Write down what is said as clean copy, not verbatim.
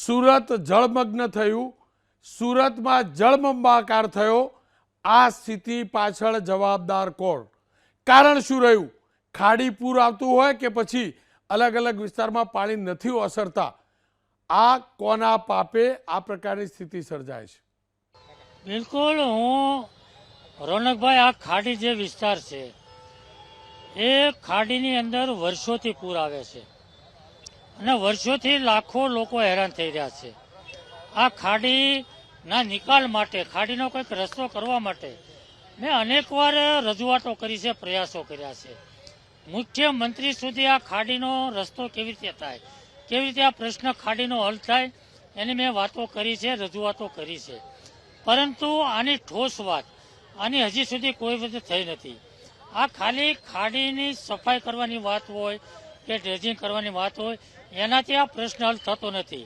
સુરત જળમગ્ન થયું, સુરતમાં જળબંબાકાર થયો। આ સ્થિતિ પાછળ જવાબદાર કોણ? કારણ શું રહ્યું? ખાડી પૂર આવતું હોય કે પછી અલગ અલગ વિસ્તારમાં પાણી નથી ઓસરતા? આ કોના પાપે આ પ્રકારની સ્થિતિ સર્જાય છે? બિલકુલ, હું રોનકભાઈ, આ ખાડી જે વિસ્તાર છે એ ખાડીની અંદર વર્ષોથી પૂર આવે છે અને વર્ષોથી લાખો લોકો હેરાન થઈ રહ્યા છે। આ ખાડીના નિકાલ માટે, ખાડીનો કંઈક રસ્તો કરવા માટે મેં અનેકવાર રજૂઆતો કરી છે, પ્રયાસો કર્યા છે। મુખ્યમંત્રી સુધી આ ખાડીનો રસ્તો કેવી રીતે થાય, કેવી રીતે આ પ્રશ્ન ખાડીનો હલ થાય એની મેં વાતો કરી છે, રજૂઆતો કરી છે, પરંતુ આની ઠોસ વાત આની હજી સુધી કોઈ વખતે થઈ નથી। આ ખાલી ખાડીની સફાઈ કરવાની વાત હોય કે ડ્રેજિંગ કરવાની વાત હોય, એનાથી આ પ્રશ્ન હલ થતો નથી।